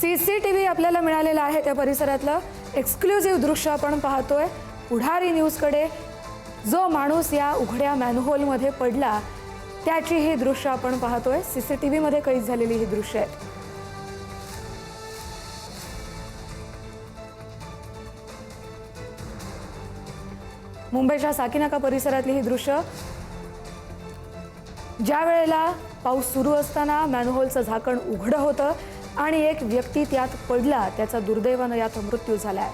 CCTV आपल्याला मिळालेला आहे त्या परिसरातलं एक्सक्लुझिव्ह दृश्य आपण पाहतोय। पुढारी न्यूजकडे जो माणूस या उघड्या मॅनहोलमध्ये पडला त्याची ही दृश्य आपण पाहतोय। सीसीटीव्ही मध्ये कैद झालेली ही दृश्य आहेत। मुंबईच्या साकीनाका परिसरातली ही दृश्य, ज्या वेळेला पाऊस सुरू असताना मॅनहोलचं झाकण उघडं होतं आणि एक व्यक्ती त्यात पडला, त्याचा दुर्दैवाने यात मृत्यू झालाय।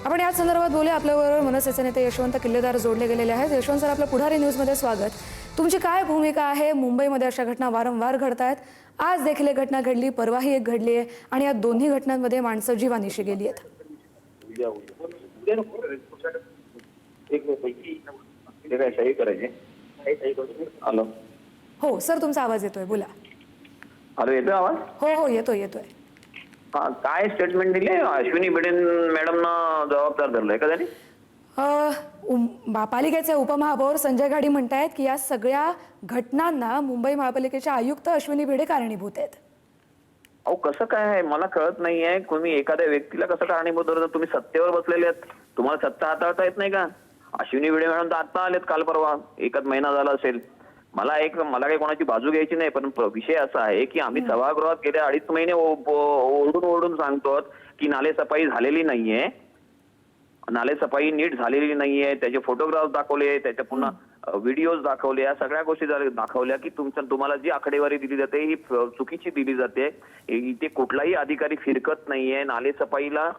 आपण या संदर्भात बोलूया। आपल्याबरोबर मनसेचे नेते यशवंत किल्लेदार जोडले गेलेले आहेत। यशवंत सर, आपलं पुढारी न्यूजमध्ये स्वागत। तुमची काय भूमिका आहे? मुंबईमध्ये अशा घटना वारंवार घडतायत। आज देखील एक घटना घडली, परवाही एक घडली आहे आणि या दोन्ही घटनांमध्ये माणसं जीवानिशी गेली आहेत। हॅलो, हो सर, तुमचा आवाज येतोय, बोला। हॅलो, येतोय आवाज? हो हो, येतोय। हा, काय स्टेटमेंट दिले? अश्विनी भिडेन मॅडमना जबाबदार धरलंय का त्यांनी? पालिकेचे उपमहापौर संजय घाडी म्हणतायत की या सगळ्या घटनांना मुंबई महापालिकेचे आयुक्त अश्विनी भिडे कारणीभूत आहेत। अहो, कसं काय आहे मला कळत नाहीये। तुम्ही एखाद्या व्यक्तीला कसं कारणीभूत धरता? तुम्ही सत्तेवर बसलेले आहेत, तुम्हाला सत्ता हाताळता येत नाही का? अश्विनी भिडे मॅडम तर आता आलेत, काल परवा, एकच महिना झाला असेल। मला काही कोणाची बाजू घ्यायची नाही, पण विषय असा आहे की आम्ही सभागृहात गेले 2.5 महिने ओरडून सांगतो की नालेसफाई झालेली नाहीये, नालेसफाई नीट झालेली नाहीये। त्याचे फोटोग्राफ दाखवले, त्याच्या पुन्हा व्हिडिओज दाखवले, या सगळ्या गोष्टी दाखवल्या की तुम्हाला जी आकडेवारी दिली जाते ही चुकीची दिली जाते। इथे कुठलाही अधिकारी फिरकत नाहीये नालेसफाईला।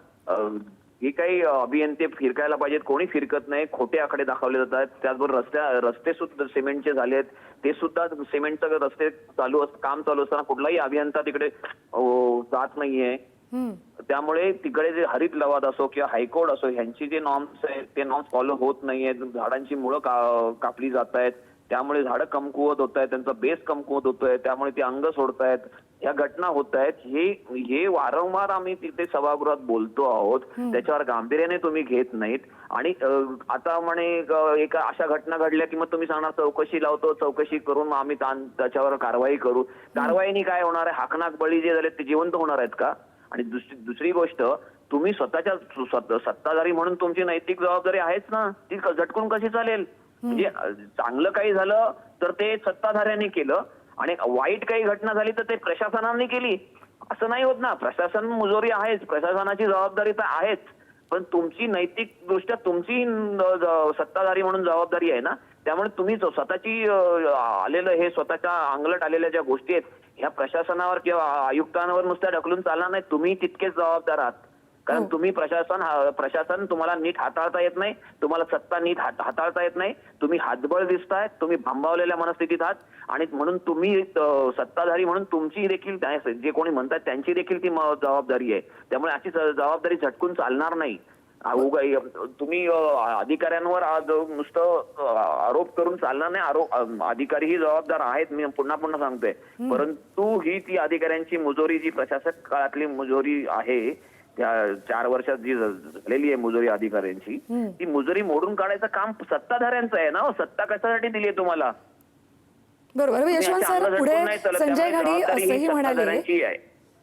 हे काही अभियंते फिरकायला पाहिजेत, कोणी फिरकत नाही। खोटे आकडे दाखवले जातात। त्याचबरोबर रस्ते सुद्धा सिमेंटचे झालेत, ते सुद्धा सिमेंटचे रस्ते काम चालू असताना कुठलाही अभियंता तिकडे जात नाहीये। त्यामुळे तिकडे जे हरित लवाद असो किंवा हायकोर्ट असो, ह्यांची जे नॉर्म्स आहेत ते नॉर्म्स फॉलो होत नाहीयेत। झाडांची मुळं कापली जात आहेत, त्यामुळे झाडं कमकुवत होत आहेत, त्यांचा बेस कमकुवत होतोय, त्यामुळे ते अंग सोडतायत, या घटना होत आहेत। हे वारंवार आम्ही तिथे सभागृहात बोलतो आहोत, त्याच्यावर गांभीर्याने तुम्ही घेत नाहीत। आणि आता म्हणे एका अशा घटना घडल्या की मग तुम्ही सांगणार चौकशी लावतो, चौकशी करून आम्ही त्याच्यावर कारवाई करू। कारवाईनी काय होणार आहे? हाकनाक बळी जे झाले ते जिवंत होणार आहेत का? आणि दुसरी गोष्ट, तुम्ही स्वतःच्या सत्ताधारी म्हणून तुमची नैतिक जबाबदारी आहेच ना, ती झटकून कशी चालेल? म्हणजे चांगलं काही झालं तर ते सत्ताधाऱ्यांनी केलं आणि वाईट काही घटना झाली तर ते प्रशासनाने केली, असं नाही होत ना। प्रशासन मुजोरी आहेच, प्रशासनाची जबाबदारी तर आहेच, पण तुमची नैतिक दृष्ट्या तुमची सत्ताधारी म्हणून जबाबदारी आहे ना। त्यामुळे तुम्ही स्वतःची आलेलं हे स्वतःच्या अंगलट आलेल्या ज्या गोष्टी आहेत ह्या प्रशासनावर किंवा आयुक्तांवर नुसत्या ढकलून चालणार नाही। तुम्ही तितकेच जबाबदार आहात, कारण तुम्ही प्रशासन तुम्हाला नीट हाताळता येत नाही, तुम्हाला सत्ता नीट हाताळता येत नाही, तुम्ही हातबळ दिसताय, तुम्ही भांबावलेल्या मनस्थितीत आहात। आणि म्हणून तुम्ही सत्ताधारी म्हणून तुमची देखील, जे कोणी म्हणतात त्यांची देखील ती जबाबदारी आहे। त्यामुळे अशी जबाबदारी झटकून चालणार नाही। तुम्ही अधिकाऱ्यांवर आज नुसतं आरोप करून चालणार नाही। अधिकारी ही जबाबदार आहेत, मी पुन्हा सांगतोय, परंतु ती अधिकाऱ्यांची मुजोरी, जी प्रशासक काळातली मुजोरी आहे, त्या 4 वर्षात जी झालेली आहे मुजोरी अधिकाऱ्यांची, ती मुजोरी मोडून काढायचं काम सत्ताधाऱ्यांचं आहे ना। सत्ता कशासाठी दिली आहे तुम्हाला? बरोबर। यशवंत सर, पुढे संजय घाडी असंही म्हणाले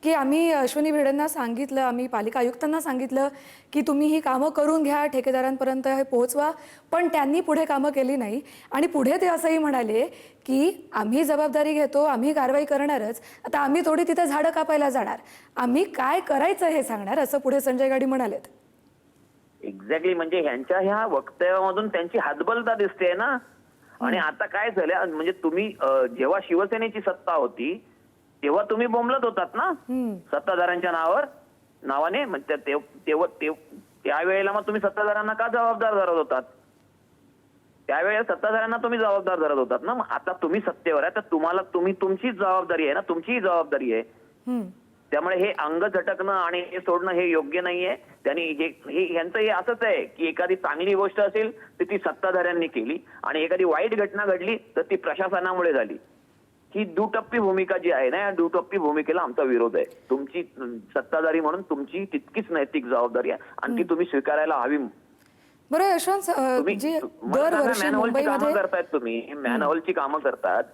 की आम्ही अश्विनी भिडेंना सांगितलं, आम्ही पालिका आयुक्तांना सांगितलं की तुम्ही ही कामं करून घ्या, ठेकेदारांपर्यंत हे पोहोचवा, पण त्यांनी पुढे कामं केली नाही। आणि पुढे ते असंही म्हणाले की आम्ही जबाबदारी घेतो, आम्ही कारवाई करणारच, आता आम्ही थोडी तिथे झाडं कापायला जाणार, आम्ही काय करायचं हे सांगणार, असं पुढे संजय घाडी म्हणालेत। एक्झॅक्टली, म्हणजे ह्यांच्या ह्या वक्तव्यामधून त्यांची हातबलता दिसते ना। आणि आता काय झालं, म्हणजे तुम्ही जेव्हा शिवसेनेची सत्ता होती तेव्हा तुम्ही बोंबलत होतात ना सत्ताधाऱ्यांच्या नावाने। त्यावेळेला मग तुम्ही सत्ताधाऱ्यांना का जबाबदार धरत होतात? त्यावेळेला सत्ताधाऱ्यांना तुम्ही जबाबदार धरत होतात ना। मग आता तुम्ही सत्तेवर आहे तर तुमचीच जबाबदारी आहे ना, तुमचीही जबाबदारी आहे। त्यामुळे हे अंग झटकणं आणि हे सोडणं हे योग्य नाहीये। त्यांनी ह्यांचं हे असंच आहे की एखादी चांगली गोष्ट असेल तर ती सत्ताधाऱ्यांनी केली आणि एखादी वाईट घटना घडली तर ती प्रशासनामुळे झाली। ही दुटप्पी भूमिका जी आहे ना, या दुटप्पी भूमिकेला आमचा विरोध आहे। तुमची सत्ताधारी म्हणून तुमची तितकीच नैतिक जबाबदारी आहे आणि ती तुम्ही स्वीकारायला हवी। बरोबर यशवंत, जी दरवर्षी मुंबईमध्ये करतायत तुम्ही, मॅनहोलची कामं करतात,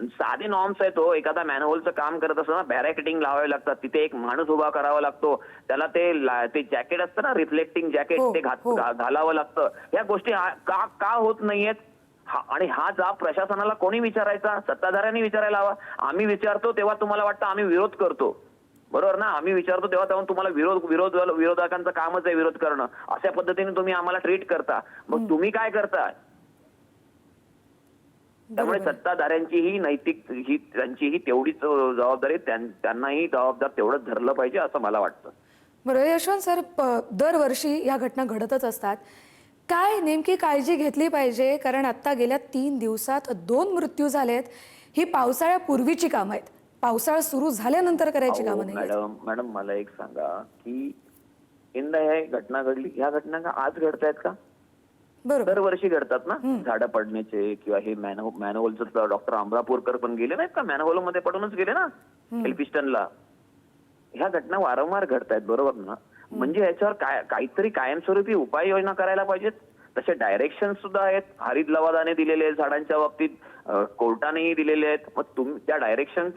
साधे नॉर्म्स आहेत हो. एखादा मॅनहोलचं काम करत असताना बॅरिकेडिंग लावावे लागतात, तिथे एक माणूस उभा करावा लागतो, त्याला ते जॅकेट असतं ना, रिफ्लेक्टिंग जॅकेट, हो, ते हो. घालावं लागतं. या गोष्टी का होत नाहीयेत? आणि हा जाब प्रशासनाला कोणी विचारायचा? सत्ताधाऱ्यांनी विचारायला हवा. आम्ही विचारतो तेव्हा तुम्हाला वाटतं आम्ही विरोध करतो, बरोबर ना? आम्ही विचारतो तेव्हा तुम्हाला विरोधकांचं कामच आहे विरोध करणं. अशा पद्धतीने तुम्ही आम्हाला ट्रीट करता. मग तुम्ही काय करता? त्यामुळे सत्ताधाऱ्यांची ही नैतिक त्यांचीही तेवढीच जबाबदारी, त्यांनाही जबाबदार तेवढंच धरलं पाहिजे असं मला वाटतं. बरोबर यशवंत सर, दरवर्षी या घटना घडतच असतात. काय नेमकी काळजी घेतली पाहिजे? कारण आता गेल्या 3 दिवसात 2 मृत्यू झालेत. ही पावसाळ्यापूर्वीची कामं आहेत, पावसाळा सुरू झाल्यानंतर करायची कामं नाही. मॅडम मला एक सांगा की हे घटना घडली, ह्या घटना का आज घडतायत का? बरोबर. दरवर्षी घडतात ना, झाडं पडण्याचे किंवा हे मॅनहोलचं. डॉक्टर अमरापूरकर पण गेले नाहीत का मॅनहोल मध्ये पडूनच गेले ना एल्फिस्टनला. ह्या घटना वारंवार घडतायत, बरोबर ना? म्हणजे याच्यावर काहीतरी कायमस्वरूपी उपाययोजना करायला पाहिजेत. तसे डायरेक्शन सुद्धा आहेत, हरित लवादाने दिलेले आहेत झाडांच्या बाबतीत, कोर्टानेही दिलेले आहेत. मग त्या डायरेक्शन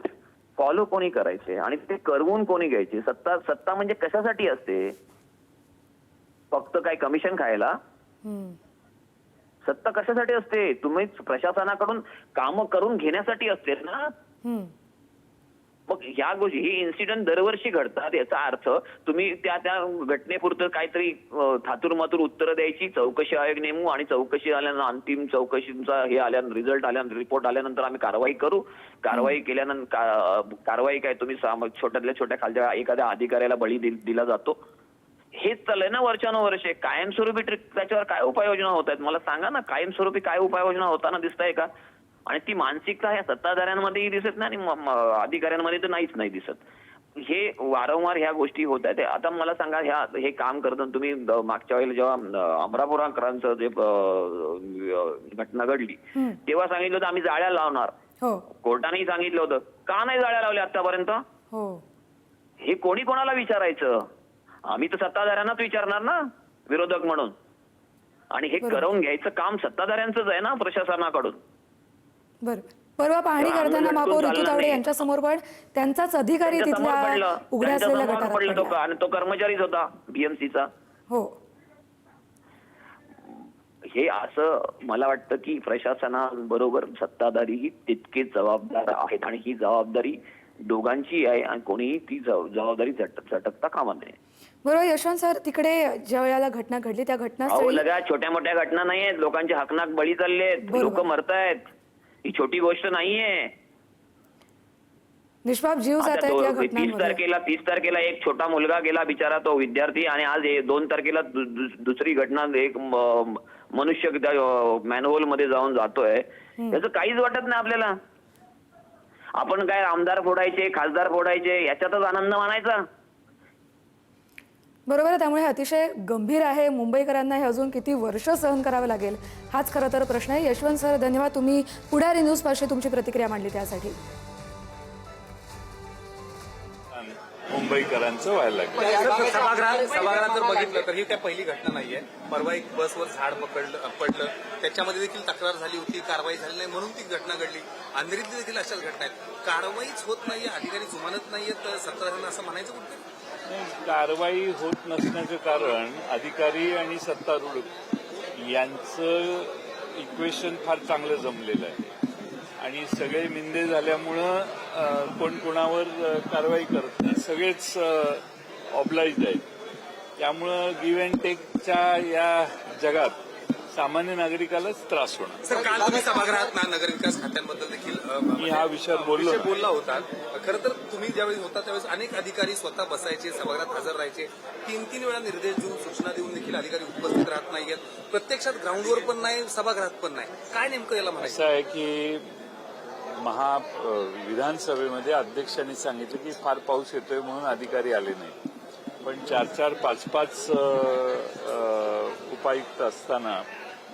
फॉलो कोणी करायचे आणि ते करवून कोणी घ्यायचे? सत्ता म्हणजे कशासाठी असते? फक्त काय कमिशन खायला? सत्ता कशासाठी असते? तुम्ही प्रशासनाकडून कामं करून घेण्यासाठी असते ना. मग ह्या गोष्टी, ही इन्सिडेंट दरवर्षी घडतात. याचा अर्थ तुम्ही त्या घटनेपुरतं काहीतरी थातूरमातूर उत्तरं द्यायची, चौकशी आयोग नेमू आणि चौकशी आल्यानंतर अंतिम चौकशीचा हे आल्यानंतर रिझल्ट आल्यानंतर रिपोर्ट आल्यानंतर आम्ही कारवाई करू. कारवाई केल्यानंतर कारवाई काय, तुम्ही छोट्यातल्या छोट्या खालच्या एखाद्या अधिकाऱ्याला बळी दिला जातो. हेच चाललंय ना वर्षानुवर्षे. कायमस्वरूपी त्याच्यावर काय उपाययोजना होत आहेत मला सांगा ना. कायमस्वरूपी काय उपाययोजना होताना दिसताय का? आणि ती मानसिकता ह्या सत्ताधाऱ्यांमध्येही दिसत नाही आणि अधिकाऱ्यांमध्ये तर नाहीच नाही दिसत. हे वारंवार ह्या गोष्टी होत आहेत. आता मला सांगा, हे काम करताना तुम्ही मागच्या वेळेला जेव्हा अमरापुराकरांचं जे घटना घडली तेव्हा सांगितलं होतं आम्ही जाळ्या लावणार. कोर्टानेही सांगितलं होतं. का नाही जाळ्या लावल्या आतापर्यंत? हे कोणी कोणाला विचारायचं? आम्ही तर सत्ताधाऱ्यांनाच विचारणार ना विरोधक म्हणून. आणि हे करवून घ्यायचं काम सत्ताधाऱ्यांचंच आहे ना, प्रशासनाकडून. बरोबर. परवा पाहणी करताना महापौर ऋतू तावडे यांच्या समोर पण त्यांचाच अधिकारी तिथल्या उघड्या असलेल्या गटारात पडला. आणि तो कर्मचारीच होता बीएमसीचा. हो. हे असं मला वाटतं की प्रशासनाबरोबर सत्ताधारीही तितकेच जबाबदार आहेत आणि ही जबाबदारी दोघांची आहे आणि कोणीही ती जबाबदारी झटकता कामा नये. बरोबर यशवंत सर, तिकडे ज्या वेळेला घटना घडली त्या घटनास्थळी लगा छोट्या मोठ्या घटना नाहीयेत. लोकांचे हकनाक बळी चाललेत, लोक मरतायत. ही छोटी गोष्ट नाहीये. निष्पाप जीव जात आहेत या घटनांमध्ये. 30 तारखेला एक छोटा मुलगा गेला बिचारा, तो विद्यार्थी. आणि आज 2 तारखेला दुसरी घटना, एक मनुष्य मॅनहोल मध्ये जातोय. याचं काहीच वाटत नाही आपल्याला. आपण काय आमदार फोडायचे, खासदार फोडायचे, याच्यातच आनंद मानायचा. बरोबर आहे. त्यामुळे अतिशय गंभीर आहे. मुंबईकरांना हे अजून किती वर्ष सहन करावे लागेल हाच खरं तर प्रश्न आहे. यशवंत सर, धन्यवाद. तुम्ही पुढारी न्यूज पाशी तुमची प्रतिक्रिया मांडली त्यासाठी. मुंबईकरांचं व्हायला लागलं. सभागृहात जर बघितलं तर ही काय पहिली घटना नाहीये. परवा एक बसवर झाड पडलं, त्याच्यामध्ये देखील तक्रार झाली होती, कारवाई झाली नाही म्हणून ती घटना घडली. अंधेरीतली देखील अशाच घटना आहेत. कारवाईच होत नाहीये, अधिकारी जुमानत नाहीयेत सत्ताधाऱ्यांना, असं म्हणायचं कुठे? कारवाई होत नसण्याचं कारण अधिकारी आणि सत्तारूढ यांचं इक्वेशन फार चांगलं जमलेलं आहे आणि सगळे मिंदे झाल्यामुळं कोण कोणावर कारवाई करत नाही. सगळेच ऑब्लाइज्ड आहेत. त्यामुळं गिव्ह अँड टेकच्या या जगात सामान्य नागरिकालाच त्रास होणार. सर, काल तुम्ही सभागृहात नगरविकास खात्यांबद्दल देखील मी ह्या विषयावर बोलला होता. खरं तर तुम्ही ज्यावेळी होता त्यावेळेस अनेक अधिकारी स्वतः बसायचे, सभागृहात हजर राहायचे. 3 वेळा निर्देश देऊन सूचना देऊन देखील अधिकारी उपस्थित राहत नाहीयेत. प्रत्यक्षात ग्राउंडवर पण नाही, सभागृहात पण नाही. काय नेमकं याला म्हणायचं? असं आहे की विधानसभेमध्ये अध्यक्षांनी सांगितलं की फार पाऊस येतोय म्हणून अधिकारी आले नाही. पण 4-4, 5-5 उपायुक्त असताना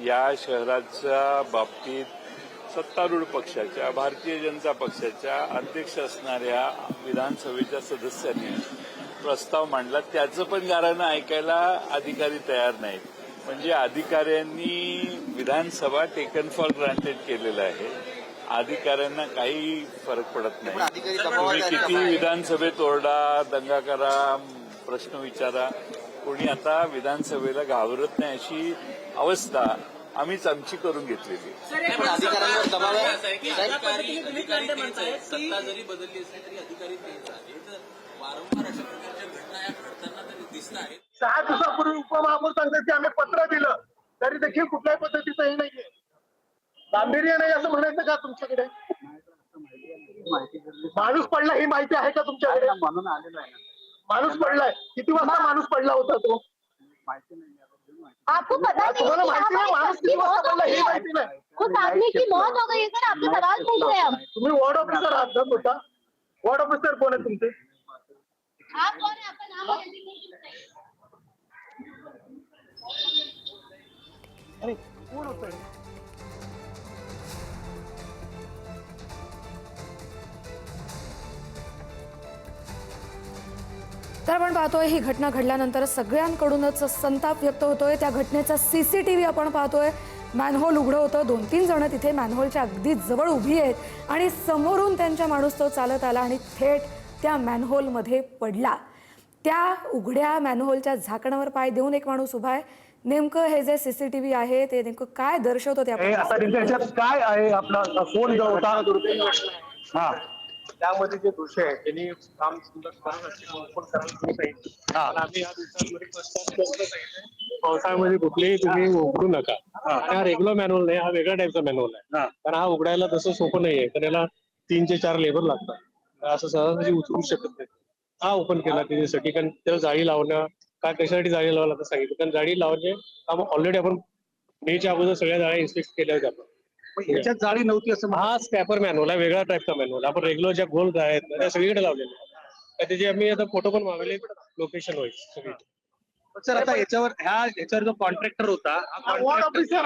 या शहराच्या बाबतीत सत्तारूढ पक्षाच्या, भारतीय जनता पक्षाच्या अध्यक्ष असणाऱ्या विधानसभेच्या सदस्यांनी प्रस्ताव मांडला. त्याचं पण गाऱ्हाणं ऐकायला अधिकारी तयार नाहीत. म्हणजे अधिकाऱ्यांनी विधानसभा टेकन फॉर ग्रांटेड केलेलं आहे अधिकाऱ्यांना काही फरक पडत नाही. अधिकारी तुम्ही किती विधानसभेत ओरडा, दंगा करा, प्रश्न विचारा, कोणी आता विधानसभेला घाबरत नाही अशी अवस्था आम्हीच आमची करून घेतलेली. अधिकाऱ्यांवर दबाव सत्ता जरी बदलली असली तरी अधिकारी तेच आहेत. वारंवार अशा प्रकारच्या घटना या घडताना तरी दिसत आहेत. 6 दिवसापूर्वी उपमहापौर सांगतात की आम्ही पत्र दिलं तरी देखील कुठल्याही पद्धतीचं हे नाहीये, गांभीर्य नाही असं म्हणायचं का तुमच्याकडे? माणूस पडला ही माहिती आहे का तुमच्याकडे? म्हणून आलेलो आहे. माणूस पडलाय, किती वाजता माणूस पडला होता तो माहिती नाही. आपको पता नहीं तुम्हाला कि माहिती नाही माणूस किती वाजता पडला हे माहिती नाही. उस आदमी की मौत हो गई है सर, आपसे सवाल पूछ रहे हैं हम. तुम्ही वॉर्ड ऑफिसर आहात ना स्वतः? वॉर्ड ऑफिसर कोण आहे तुमचे? आप कौन है? आपका नाम और designation बताइए. अरे कोण होतं? तर आपण पाहतोय ही घटना घडल्यानंतर सगळ्यांकडूनच संताप व्यक्त होतोय. त्या घटनेचा CCTV आपण पाहतोय. मॅनहोल उघडं होतं, 2-3 जण तिथे मॅनहोलच्या अगदी जवळ उभी आहेत आणि समोरून त्यांच्या माणूस तो चालत आला आणि थेट त्या मॅनहोलमध्ये पडला. त्या उघड्या मॅनहोलच्या झाकणावर पाय देऊन एक माणूस उभा आहे. नेमकं हे जे CCTV आहे ते नेमकं काय दर्शवतो ते आपण आता त्याच्यात काय आहे? आपला फोन जो होता हा त्यामध्ये जे दृश्य आहे त्यांनी काम सुंदर करत असतील पण करायला आम्ही या दिवसांमध्ये पावसाळ्यामध्ये कुठलेही तुम्ही उघडू नका. हा रेग्युलर मॅन्युअल नाही, हा वेगळ्या टाईपचा मॅन्युअल आहे. कारण हा उघडायला तसं सोपं नाहीये, तर याला 3 ते 4 लेबर लागतात. असं सहजासहजी उचलू शकत नाही. हा ओपन केला त्याच्यासाठी, कारण त्याला जाळी लावणं काय कशासाठी जाळी लावायला आता सांगितलं, कारण जाळी लावणे काम ऑलरेडी आपण मेच्या अगोदर सगळ्या जाळ्या इन्स्पेक्ट केल्या होत्या आपण. याच्यात जाळी नव्हती असं हा स्कॅपर मॅन्युअल आहे, वेगळ्या टाईपचा मॅन्युअल. आपण रेग्युलर ज्या गोल आहेत ना त्या सगळीकडे लावलेल्या आहेत. त्याचे आम्ही आता फोटो पण मागवले लोकेशन वाईज सगळी. सर आता याच्यावर जो कॉन्ट्रॅक्टर होता वॉर्ड ऑफिसर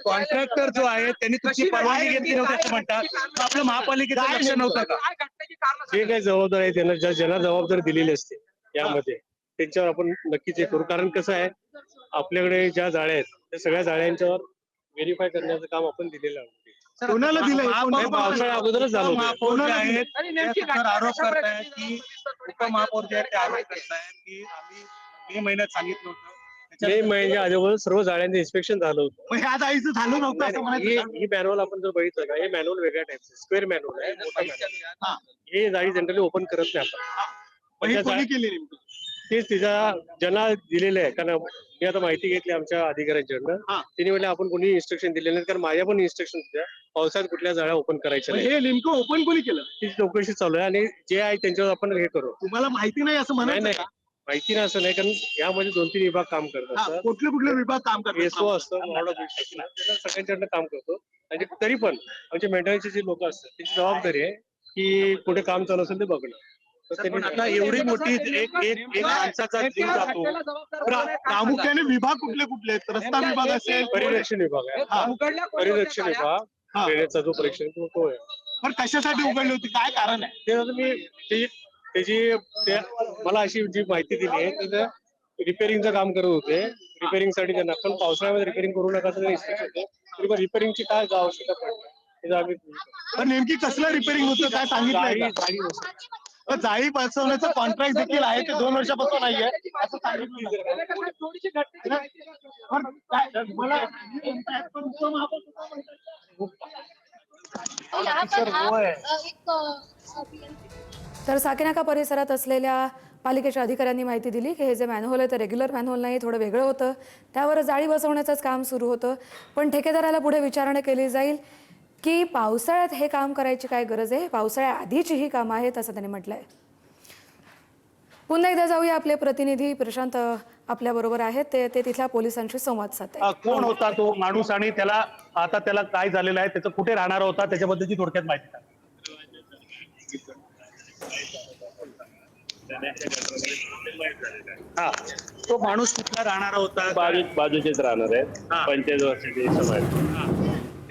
कॉन्ट्रॅक्टर जो आहे त्यांनी तुमची परवानगी घेतली नव्हती असं म्हणतात. आपलं महापालिकेचं लक्ष नव्हतं का? जे काही जबाबदारी आहे त्यांना ज्यांना जबाबदारी दिलेली असते यामध्ये त्यांच्यावर आपण नक्कीच हे करू. कारण कसं आहे, आपल्याकडे ज्या जाळ्या आहेत त्या सगळ्या जाळ्यांच्यावर व्हेरीफाय करण्याचं काम आपण दिलेलं आहे. कोणाला दिलंय? पावसाळ्या अगोदरच झालं होतं. कोणाला आहेत? आरोप करतायत की उपमहापौर जे आहेत ते आरोप करतायत की आम्ही मे महिन्यात सांगितलं होतं. मे महिन्याच्या अगोदर सर्व जाळ्यांचं इन्स्पेक्शन झालं होतं. मग ह्या जाळीचं झालं नव्हतं असं म्हणायचं का? ही मॅन्युअल आपण जर बघितलं का, हे मॅन्युअल वेगळ्या टाईपचं स्क्वेअर मॅन्युअल आहे, मोठा मॅन्युअल. हे जाळी जनरली ओपन करत नाही आपण. मग हे कोणी केली नेमकं? तेच तिचा ज्यांना दिलेलं आहे, कारण मी आता माहिती घेतली आमच्या अधिकाऱ्यांच्याकडनं. त्यांनी म्हटलं आपण कोणी इन्स्ट्रक्शन दिले नाही, कारण माझ्या पण इन्स्ट्रक्शन होत्या पावसाळ्यात कुठल्या जाळ्या ओपन करायच्या नाही. हे नेमकं ओपन कोणी केलं? त्याची चौकशी चालू आहे आणि जे आहे त्यांच्यावर आपण हे करू. तुम्हाला माहिती नाही असं नाही म्हणायचं नाही का? माहिती नाही असं नाही, कारण यामध्ये 2-3 विभाग काम करतात. कुठले कुठले विभाग काम करतात? एसओ असतं, वॉर्ड ऑफिस असतं, त्याला सगळ्यांच्याकडनं काम करतो. आणि तरी पण आमचे मेंटेनन्सचे जे लोक असतात त्यांची जबाबदारी आहे की कुठे काम चालू असेल ते बघणं. तर त्यांनी आता एवढी मोठी एक माणसाचा जीव जातो. प्रामुख्याने विभाग कुठले कुठले आहेत? रस्ता विभाग असेल, परिरक्षण विभाग आहे, परिरक्षण विभाग, ड्रेनेजचा जो परीक्षण तो आहे. पण कशासाठी उघडली होती? काय कारण आहे? ते आता मी मला अशी जी माहिती दिली आहे त्याचं रिपेअरिंगचं काम करत होते. रिपेअरिंग साठी त्यांना पण पावसाळ्यामध्ये रिपेअरिंग करू नका असं इन्स्ट्रक्शन होते. तरी पण रिपेअरिंगची काय आवश्यकता पडते त्याचं आम्ही पण नेमकी कसलं रिपेअरिंग होतं काय सांगितलं? जाळी बसवण्याचं कॉन्ट्रॅक्ट देखील आहे ते 2 वर्षापासून नाहीये असं तर साकीनाका परिसरात असलेल्या पालिकेच्या अधिकाऱ्यांनी माहिती दिली की हे जे मॅनहोल आहे ते रेग्युलर मॅनहोल नाही, थोडं वेगळं होतं. त्यावर जाळी बसवण्याचंच काम सुरू होतं. पण ठेकेदाराला पुढे विचारणा केली जाईल की पावसाळ्यात हे काम करायची काय गरज आहे, पावसाळ्याआधीची ही कामं आहेत असं त्यांनी म्हटलंय. पुन्हा एकदा जाऊया, आपले प्रतिनिधी प्रशांत आपल्याबरोबर आहेत, ते तिथल्या पोलिसांशी संवाद साधतात. कोण होता तो माणूस आणि त्याला काय झालेलं आहे, त्याचं कुठे राहणार होता, त्याच्याबद्दलची थोडक्यात माहिती द्या. हा तो माणूस कुठला राहणारा होता? बाजूचेच राहणार आहेत, 45 वर्षाचे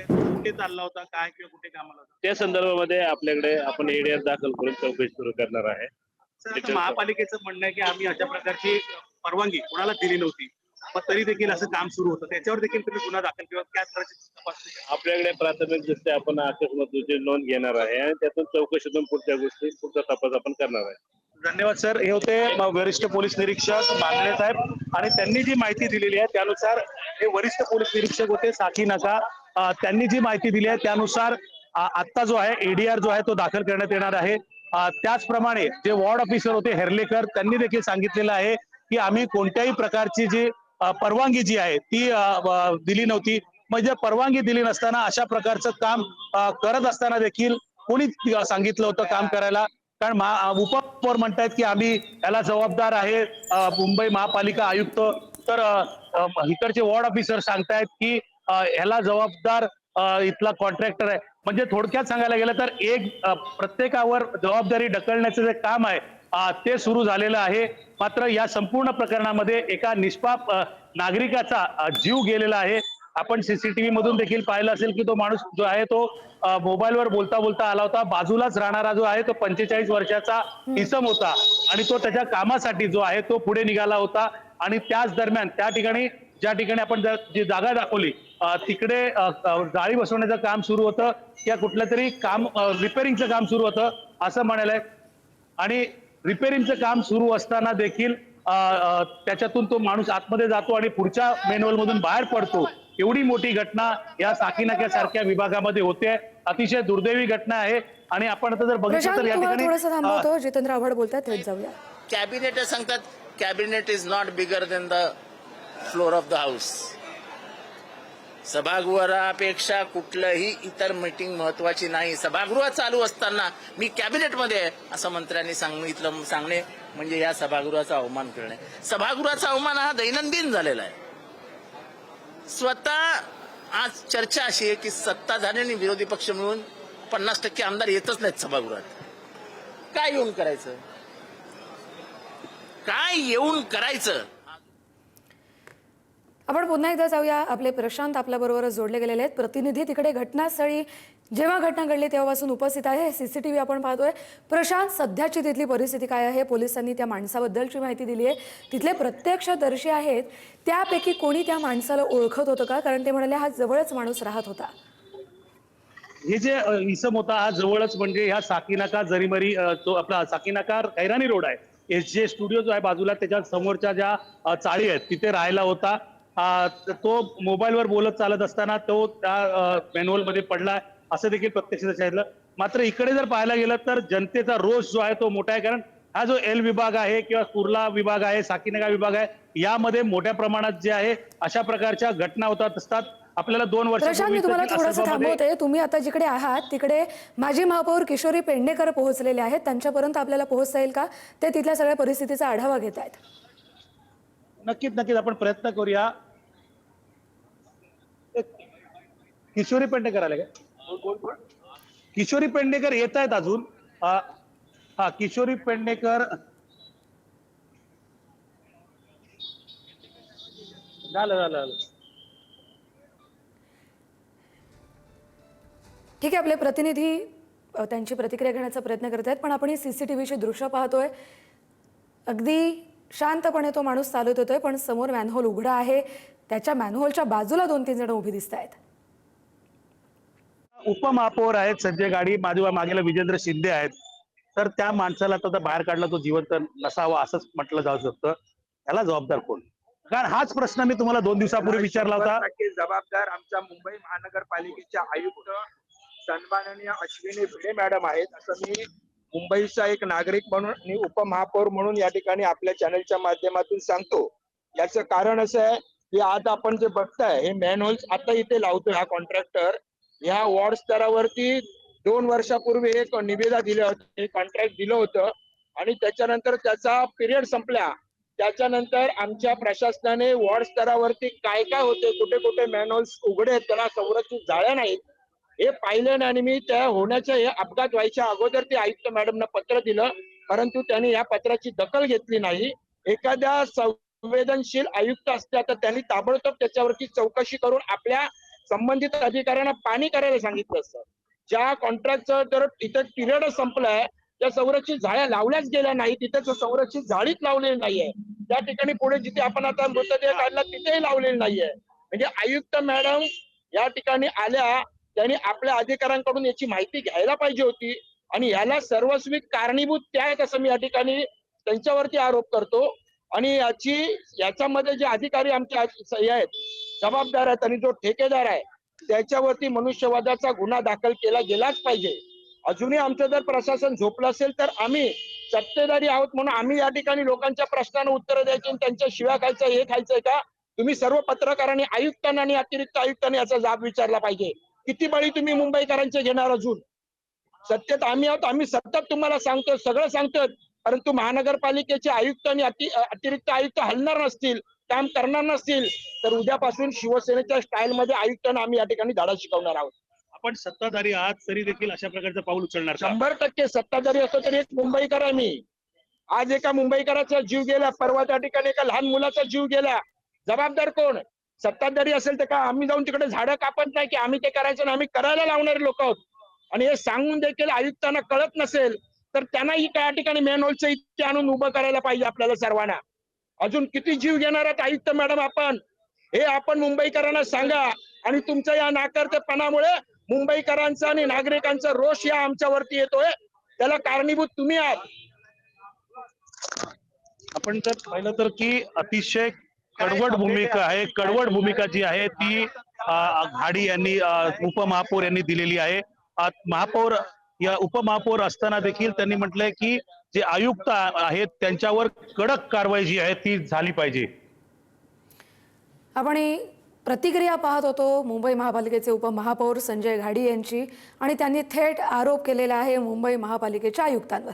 कुठे चालला होता, काय किंवा कुठे कामाला होता? त्या संदर्भामध्ये आपल्याकडे आपण एडीआर दाखल करून चौकशी सुरू करणार आहे. महापालिकेचं म्हणणं आहे की आम्ही अशा प्रकारची परवानगी कोणाला दिली नव्हती. मग तरी देखील असं काम सुरू होतं, त्याच्यावर देखील तुम्ही गुन्हा दाखल किंवा त्या प्रकारची तपासणी आपल्याकडे प्राथमिक दृष्ट्या आपण आकस्मिक नोंद घेणार आहे आणि त्यातून चौकशीतून पुढच्या गोष्टी पुढचा तपास आपण करणार आहे. धन्यवाद सर. हे होते वरिष्ठ पोलीस निरीक्षक बांगडे साहेब आणि त्यांनी जी माहिती दिलेली आहे त्यानुसार हे वरिष्ठ पोलीस निरीक्षक होते साकी नाका. त्यांनी जी माहिती दिली आहे त्यानुसार आत्ता जो आहे एडीआर जो आहे तो दाखल करण्यात येणार आहे. त्याचप्रमाणे जे वॉर्ड ऑफिसर होते हेर्लेकर त्यांनी देखील सांगितलेलं आहे की आम्ही कोणत्याही प्रकारची जी परवानगी जी आहे ती दिली नव्हती. म्हणजे परवानगी दिली नसताना अशा प्रकारचं काम करत असताना देखील कोणी सांगितलं होतं काम करायला? कारण उपमहापौर म्हणतायत की आम्ही याला जबाबदार आहे मुंबई महापालिका आयुक्त, तर इकडचे वॉर्ड ऑफिसर सांगतायत की ह्याला जबाबदार इथला कॉन्ट्रॅक्टर आहे. म्हणजे थोडक्यात सांगायला गेलं तर एक प्रत्येकावर जबाबदारी ढकलण्याचं जे काम आहे ते सुरू झालेलं आहे. मात्र या संपूर्ण प्रकरणामध्ये एका निष्पाप नागरिकाचा जीव गेलेला आहे. आपण सीसीटीव्ही मधून देखील पाहिलं असेल की तो माणूस जो आहे तो मोबाईलवर बोलता बोलता आला होता. बाजूलाच राहणारा जो आहे तो 45 वर्षाचा इसम होता आणि तो त्याच्या कामासाठी जो आहे तो पुढे निघाला होता. आणि त्याच दरम्यान त्या ठिकाणी ज्या ठिकाणी आपण जी जागा दाखवली तिकडे जाळी बसवण्याचं काम सुरू होतं किंवा कुठलं तरी काम रिपेअरिंगचं काम सुरू होतं असं म्हणायलंय. आणि रिपेअरिंगचं काम सुरू असताना देखील त्याच्यातून तो माणूस आतमध्ये जातो आणि पुढच्या मेनहोल मधून बाहेर पडतो. एवढी मोठी घटना या साकीनाक्यासारख्या विभागामध्ये होते. अतिशय दुर्दैवी घटना आहे. आणि आपण आता जर बघितलं तर या ठिकाणी थोडंसं थांबवतो. जितेंद्र आव्हाड बोलतात, थेट जाऊया. कॅबिनेट सांगतात cabinet is not bigger than the floor of the house. सभागृहापेक्षा कुठलंही इतर मीटिंग महत्वाची नाही. सभागृह चालू असताना मी कॅबिनेटमध्ये आहे असं मंत्र्यांनी सांगणे म्हणजे या सभागृहाचा अवमान करणे. सभागृहाचा अवमान हा दैनंदिन झालेला आहे. स्वतः आज चर्चा अशी आहे की सत्ताधारी आणि विरोधी पक्ष मिळून 50% आमदार येतच नाहीत सभागृहात. काय येऊन करायचं? काय येऊन करायचं? आपण पुन्हा एकदा जाऊया. आपले प्रशांत आपल्याबरोबर जोडले गेलेले आहेत. प्रतिनिधी तिकडे घटनास्थळी जेव्हा घटना घडली तेव्हापासून उपस्थित आहे. सीसीटीव्ही आपण पाहतोय. प्रशांत, सध्याची तिथली परिस्थिती काय आहे? पोलिसांनी त्या माणसाबद्दलची माहिती दिली आहे. तिथले प्रत्यक्षदर्शी आहेत, त्यापैकी कोणी त्या माणसाला ओळखत होतं का? कारण ते म्हणाले हा जवळच माणूस राहत होता. हे जे इसम होता हा जवळच म्हणजे ह्या साकीनाका जरीमरी जो आपला साकीनाका कैरानी रोड आहे, एसजे स्टुडिओ जो आहे बाजूला त्याच्या समोरच्या ज्या चाळी आहेत तिथे राहायला होता. तो मोबाईलवर बोलत चालत असताना तो त्या मॅन्युअल मध्ये पडला असं देखील प्रत्यक्षदर्शी सांगितलं. मात्र इकडे जर पाहायला गेलं तर जनतेचा रोष जो आहे तो मोठा आहे. कारण हा जो एल विभाग आहे किंवा कुर्ला विभाग आहे, साकीनाका विभाग आहे, यामध्ये मोठ्या प्रमाणात जे आहे अशा प्रकारच्या घटना होतात असतात. आपल्याला 2 प्रशांत, मी तुम्हाला थोडंसं वर्षापूर्वी थांबवते. तुम्ही आता जिकडे आहात तिकडे माजी महापौर किशोरी पेडणेकर पोहोचलेले आहेत. त्यांच्यापर्यंत आपल्याला पोहोचता येईल का? ते तिथल्या सगळ्या परिस्थितीचा आढावा घेत आहेत. नक्कीच आपण प्रयत्न करूया. किशोरी पेडणेकर आले का? किशोरी पेडणेकर येत आहेत अजून. हा किशोरी पेडणेकर झालं. ठीक आहे. आपले प्रतिनिधी त्यांची प्रतिक्रिया घेण्याचा प्रयत्न करत आहेत. पण आपण ही सीसीटीव्हीची दृश्य पाहतोय. अगदी शांतपणे तो माणूस चालत होतोय, पण समोर मॅनहोल उघडा आहे. त्याच्या मॅनहोलच्या बाजूला 2-3 जण उभी दिसत आहेत. उपमहापौर आहेत संजय गाडी, मागेला विजेंद्र शिंदे आहेत. तर त्या माणसाला आता बाहेर काढला तो जिवंत नसावा असंच म्हटलं जाऊ शकतं. याला जबाबदार कोण? कारण हाच प्रश्न मी तुम्हाला 2 दिवसापूर्वी विचारला होता. जबाबदार आमच्या मुंबई महानगरपालिकेच्या आयुक्त सन्माननीय अश्विनी भिडे मॅडम आहेत, असं मी मुंबईचा एक नागरिक म्हणून आणि उपमहापौर म्हणून या ठिकाणी आपल्या चॅनलच्या माध्यमातून सांगतो. याचं कारण असं आहे की आता आपण जे बघताय हे मॅनहोल्स आता इथे लावतोय हा कॉन्ट्रॅक्टर. ह्या वॉर्ड स्तरावरती 2 वर्षापूर्वी एक निविदा दिलं होतं, कॉन्ट्रॅक्ट दिलं होतं आणि त्याच्यानंतर त्याचा पिरियड संपला. त्याच्यानंतर आमच्या प्रशासनाने वॉर्ड स्तरावरती काय काय होते, कुठे कुठे मॅनहोल्स उघडे आहेत, त्याला संरक्षित जाळ्या नाहीत, हे पाहिलं आणि मी त्या होण्याच्या हे अपघात व्हायच्या अगोदर ते आयुक्त मॅडमना पत्र दिलं, परंतु त्यांनी या पत्राची दखल घेतली नाही. एखाद्या संवेदनशील आयुक्त असत्या तर त्यांनी ताबडतोब त्याच्यावरती चौकशी करून आपल्या संबंधित अधिकाऱ्यांना पाणी करायला सांगितलं असतं. ज्या कॉन्ट्रॅक्टचं जर इथं पिरियड संपलाय त्या संरक्षित झाड्या लावल्याच गेल्या नाही, तिथे संरक्षित झाडीच लावलेली नाहीये. त्या ठिकाणी पुढे जिथे आपण आता मृतदेह काढला तिथेही लावलेली नाहीये. म्हणजे आयुक्त मॅडम या ठिकाणी आल्या, त्यांनी आपल्या अधिकाऱ्यांकडून याची माहिती घ्यायला पाहिजे होती आणि याला सर्वस्वी कारणीभूत त्या आहेत असं मी या ठिकाणी त्यांच्यावरती आरोप करतो. आणि याच्यामध्ये जे अधिकारी आमचे हे आहेत, जबाबदार आहेत आणि जो ठेकेदार आहे त्याच्यावरती मनुष्यवधाचा गुन्हा दाखल केला गेलाच पाहिजे. अजूनही आमचं जर प्रशासन झोपलं असेल तर आम्ही सत्तेधारी आहोत म्हणून आम्ही या ठिकाणी लोकांच्या प्रश्नांना उत्तरं द्यायची आणि त्यांच्या शिव्या खायचं हे खायचंय का? तुम्ही सर्व पत्रकारांनी आयुक्तांना आणि अतिरिक्त आयुक्तांनी याचा जाब विचारला पाहिजे. किती बळी तुम्ही मुंबईकरांचे घेणार अजून? सत्तेत आम्ही आहोत, आम्ही सतत तुम्हाला सांगतो, सगळं सांगतो, परंतु महानगरपालिकेचे आयुक्त आणि अतिरिक्त आयुक्त हलणार नसतील, काम करणार नसतील तर उद्यापासून शिवसेनेच्या स्टाईलमध्ये आयुक्तांना आम्ही या ठिकाणी धडा शिकवणार आहोत. आपण सत्ताधारी आहात तरी देखील अशा प्रकारचं पाऊल उचलणार का? 100% सत्ताधारी असतो तरी एक मुंबईकर आहे मी. आज एका मुंबईकराचा जीव गेला, परवा त्या ठिकाणी एका लहान मुलाचा जीव गेला. जबाबदार कोण? सत्ताधारी असेल तर का आम्ही जाऊन तिकडे झाडं कापत नाही की आम्ही ते करायचं आणि आम्ही करायला लावणारे लोक आहोत. आणि हे सांगून देखील आयुक्तांना कळत नसेल तर त्यांनाही त्या ठिकाणी मॅनहोलचं इथे आणून उभं करायला पाहिजे आपल्याला सर्वांना. अजून किती जीव घेणार आहेत आयुक्त मॅडम आपण? हे आपण मुंबईकरांना सांगा. आणि तुमच्या या नाकर्तेपणामुळे मुंबईकरांचा आणि नागरिकांचा रोष या आमच्यावरती येतोय, त्याला कारणीभूत तुम्ही आहात. आपण जर पाहिलं तर की अतिशय कडवट भूमिका आहे, कडवट भूमिका जी आहे ती घाडी यांनी उपमहापौर यांनी दिलेली आहे. महापौर या उपमहापौर असताना देखील त्यांनी म्हटलंय की जे आयुक्त आहेत त्यांच्यावर कडक कारवाई जी आहे ती झाली पाहिजे. आपण ही प्रतिक्रिया पाहत होतो मुंबई महापालिकेचे उपमहापौर संजय घाडी यांची, आणि त्यांनी थेट आरोप केलेला आहे मुंबई महापालिकेच्या आयुक्तांवर.